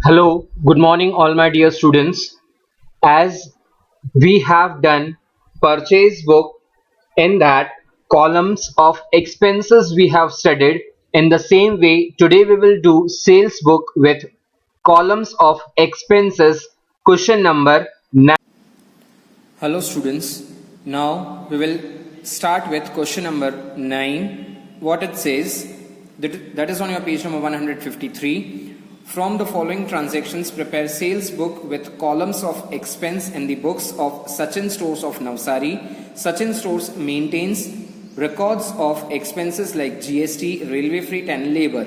Hello, good morning, all my dear students. As we have done purchase book, in that columns of expenses we have studied, in the same way today we will do sales book with columns of expenses. Question number 9. Hello students, now we will start with question number 9. What it says, that is on your page number 153. From the following transactions, prepare sales book with columns of expense in the books of Sachin Stores of Navsari. Sachin Stores maintains records of expenses like GST, railway freight and labor.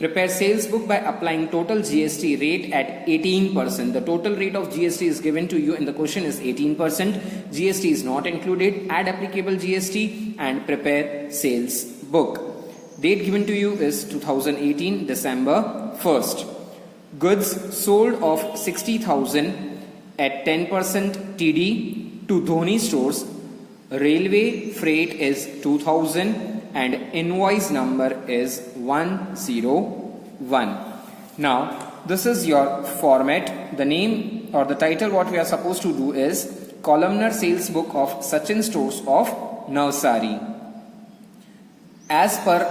Prepare sales book by applying total GST rate at 18%. The total rate of GST is given to you in the question is 18%. GST is not included. Add applicable GST and prepare sales book. Date given to you is 2018 December 1st. Goods sold of 60,000 at 10% TD to Dhoni Stores. Railway freight is 2,000 and invoice number is 101. Now this is your format. The name or the title what we are supposed to do is columnar sales book of Sachin Stores of Navsari. As per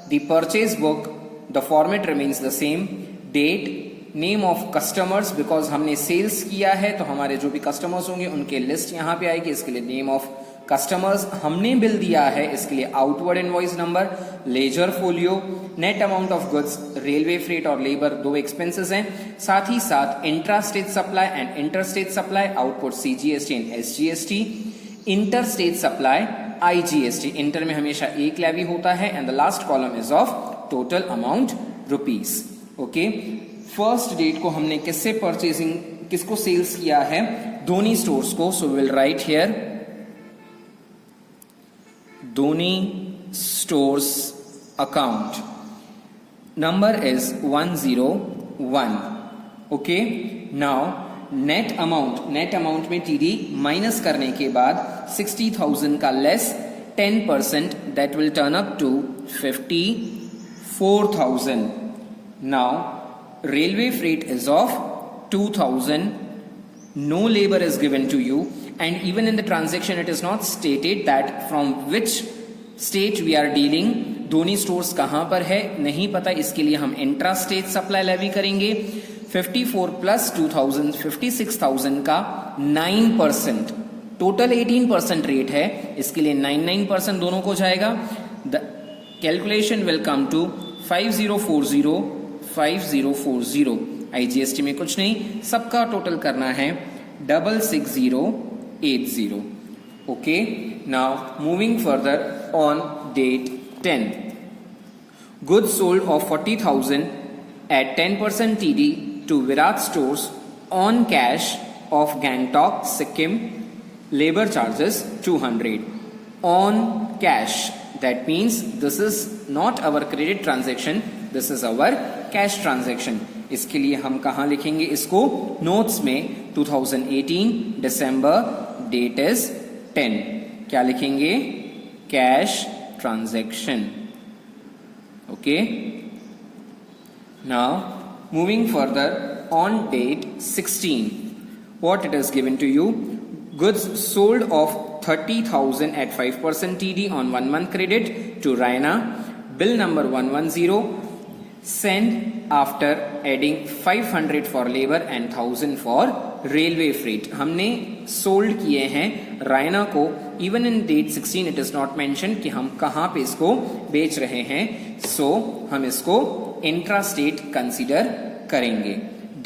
the purchase book, the format remains the same. Date, name of customers, because हमने sales किया है तो हमारे जो भी customers होंगे उनके list यहाँ पे आएगी. इसके लिए नेम ऑफ कस्टमर्स, हमने बिल दिया है इसके लिए outward invoice number, ledger folio, net amount of goods, railway freight और लेबर दो एक्सपेंसेस हैं. साथ ही साथ intra state supply and inter state supply, output CGST and SGST, inter state supply IGST. Inter में हमेशा एक लेवी होता है and the last column is of total amount rupees. Okay, first date को हमने किससे परचेजिंग, किसको सेल्स किया है? धोनी स्टोर्स को. So will write here Dhoni Stores account. Number is 101. Okay. Now net amount में TD माइनस करने के बाद 60,000 का less 10%, that will turn up to 54,000. Now railway freight is of 2,000. No labor is given to you. And even in the transaction it is not stated that from which state we are dealing. Dhoni stores कहां पर है नहीं पता, इसके लिए हम intra state supply levy करेंगे. 54 plus 2000 56,000 का 9%, टोटल 18% रेट है, इसके लिए 99% दोनों को जाएगा. The calculation will come to 5040. IGST में कुछ नहीं, सबका टोटल करना है 66080. Okay, now moving further on date 10. Goods sold of 40,000 at 10% TD to Virat Stores on cash of Gangtok, Sikkim. Labor charges 200. On cash, that means this is not our credit transaction, this is our cash transaction. इसके लिए हम कहाँ लिखेंगे इसको? Notes में 2018 दिसंबर, date is 10. क्या लिखेंगे? Cash transaction. Okay, now moving further on date 16. What it is given to you? Goods sold of 30,000 at 5% TD on 1 month credit to Raina. Bill number 110. Send after adding 500 for labor and 1,000 for railway freight. हमने sold किए हैं रायना को. Even in date 16 it is not mention कि हम कहां पे इसको बेच रहे हैं, सो हम इसको इंट्रा स्टेट कंसीडर करेंगे.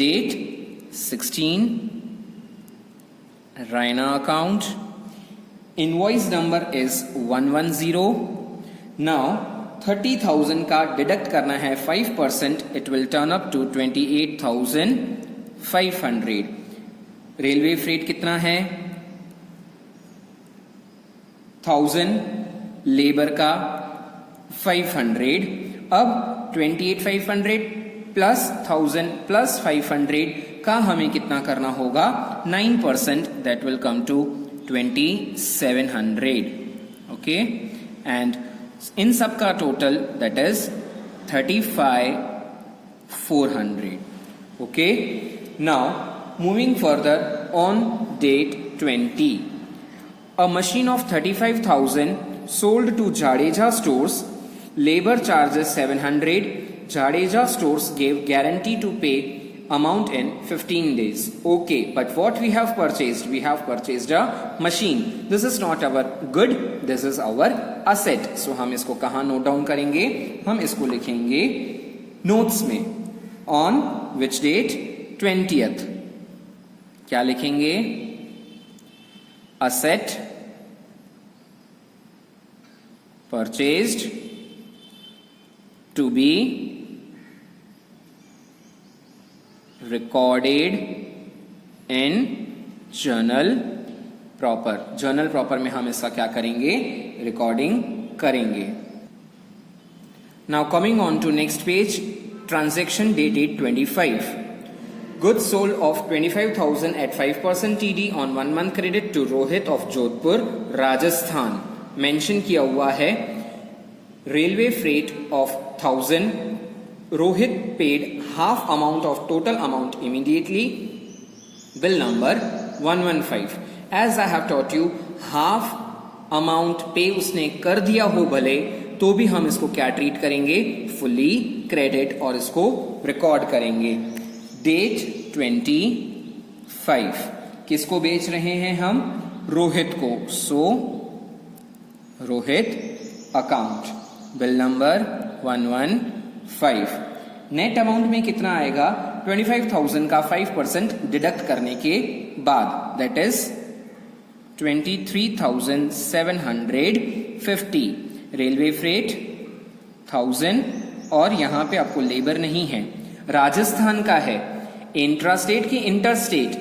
Date 16, Raina account, invoice number is 110. Now 30,000 का डिडक्ट करना है 5%, it will turn up to 28,500. Railway freight कितना है? 1,000. लेबर का 500. अब 28,500 प्लस 1,000 प्लस 500 का हमें कितना करना होगा? 9%, that will come to 2,700. Okay, and इन सब का total that is 35,400. Okay, now moving further on date 20, a machine of 35,000 sold to Jadeja stores, labor charges 700, Jadeja stores gave guarantee to pay amount in 15 days. Okay, but what we have purchased? We have purchased a machine. This is not our good, this is our asset. So हम इसको कहाँ note down करेंगे? हम इसको लिखेंगे notes में. On which date? 20th. क्या लिखेंगे? Asset purchased to be recorded in journal proper. journal proper में हम इसका क्या करेंगे? रिकॉर्डिंग करेंगे. Now coming on to next page, transaction dated 25. Goods sold of 25,000 at 5% TD on 1 month credit to Rohit of Jodhpur, Rajasthan. Mention किया हुआ है railway freight of 1,000. Rohit paid half amount of total amount immediately. Bill number 115. As I have taught you, half amount pay उसने कर दिया हो भले तो भी हम इसको क्या ट्रीट करेंगे? फुली क्रेडिट और इसको रिकॉर्ड करेंगे. डेट 25. किसको बेच रहे हैं हम? रोहित को. So Rohit account. Bill number 115. Net amount में कितना आएगा? 25,000 का 5% डिडक्ट करने के बाद, दैट इज 23,750. रेलवे फ्रेट 1000 और यहां पे आपको लेबर नहीं है. राजस्थान का है. इंट्रा स्टेट की इंटर स्टेट,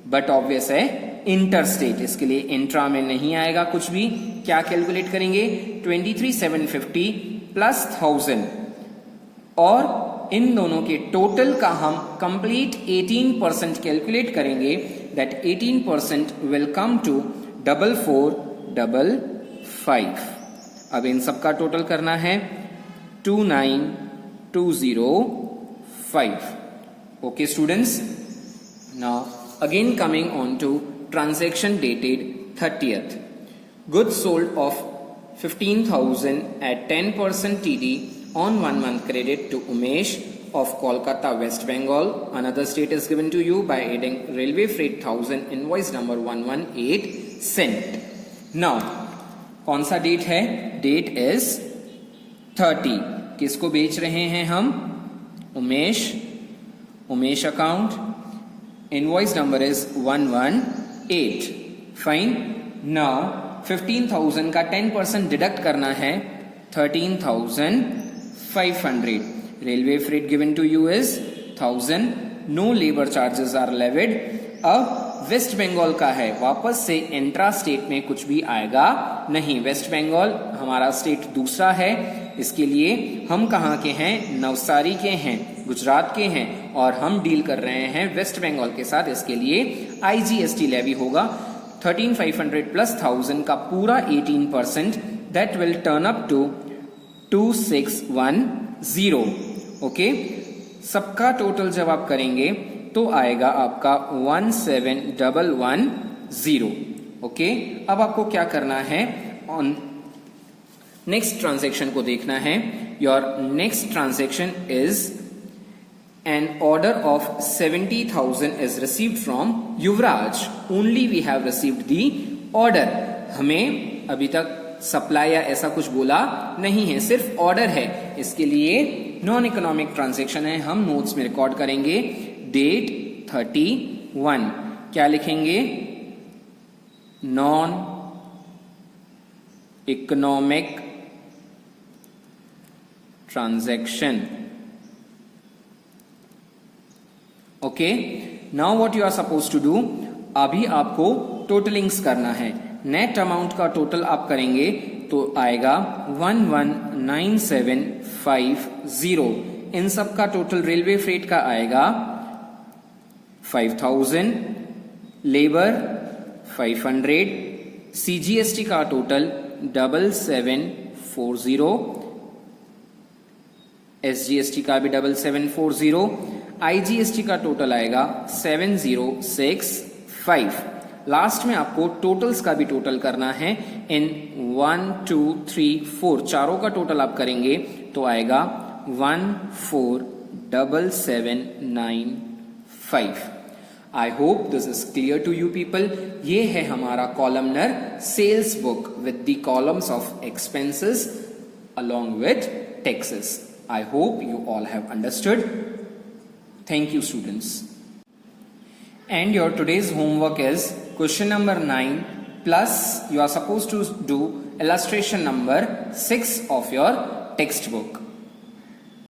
बट ऑब्वियस है इंटर स्टेट, इसके लिए इंट्रा में नहीं आएगा कुछ भी. क्या कैलकुलेट करेंगे? 23,750 प्लस 1000 और इन दोनों के टोटल का हम कंप्लीट 18% कैलकुलेट करेंगे. That 18% will come to 4455. अब इन सब का टोटल करना है 29,205. Okay students, now again coming on to transaction dated 30th. Goods sold of 15,000 at 10% TD on 1 month credit to Umesh of Kolkata, West Bengal. Another state is given to you by adding railway freight 1000, invoice number 118 sent. Now कौन सा date है? Date is 30. किसको बेच रहे हैं हम? Umesh. Umesh account. Invoice number is 118. Fine. Now 15,000 का 10% deduct करना है 13,500. Railway freight given to you is 1000. No labour charges are levied. अब वेस्ट बंगाल का है, वापस से इंट्रा स्टेट में कुछ भी आएगा नहीं. वेस्ट बंगाल हमारा स्टेट दूसरा है, इसके लिए हम कहाँ के हैं? नवसारी के हैं, गुजरात के हैं, और हम डील कर रहे हैं वेस्ट बंगाल के साथ. इसके लिए IGST लेवी होगा. 13,500 प्लस 1000 का पूरा 18%, that will turn up to 2610. Okay, सबका टोटल जब आप करेंगे तो आएगा आपका 17,110. ओके, अब आपको क्या करना है? ऑन नेक्स्ट ट्रांजैक्शन को देखना है. Your next transaction is an order of 70,000 is received from Yuvraj. Only we have received the order. हमें अभी तक सप्लाई या ऐसा कुछ बोला नहीं है, सिर्फ ऑर्डर है. इसके लिए नॉन इकोनॉमिक ट्रांजैक्शन है, हम नोट्स में रिकॉर्ड करेंगे. डेट 31. क्या लिखेंगे? Non economic transaction. Okay, now what you are suppose to do? अभी आपको टोटलिंग्स करना है. नेट अमाउंट का टोटल आप करेंगे तो आएगा 119750. इन सब का टोटल रेलवे फ्रेट का आएगा 5,000, लेबर 500, CGST का टोटल 7740, SGST का भी 7740. IGST का टोटल आएगा 7065। लास्ट में आपको टोटल्स का भी टोटल करना है इन 1 2 3 4 चारों का टोटल आप करेंगे तो आएगा 14779 I hope this is clear to you people. ये है हमारा columnar sales book with the columns of expenses along with taxes. I hope you all have understood. Thank you students. And your today's homework is question number 9 plus you are supposed to do illustration number 6 of your textbook.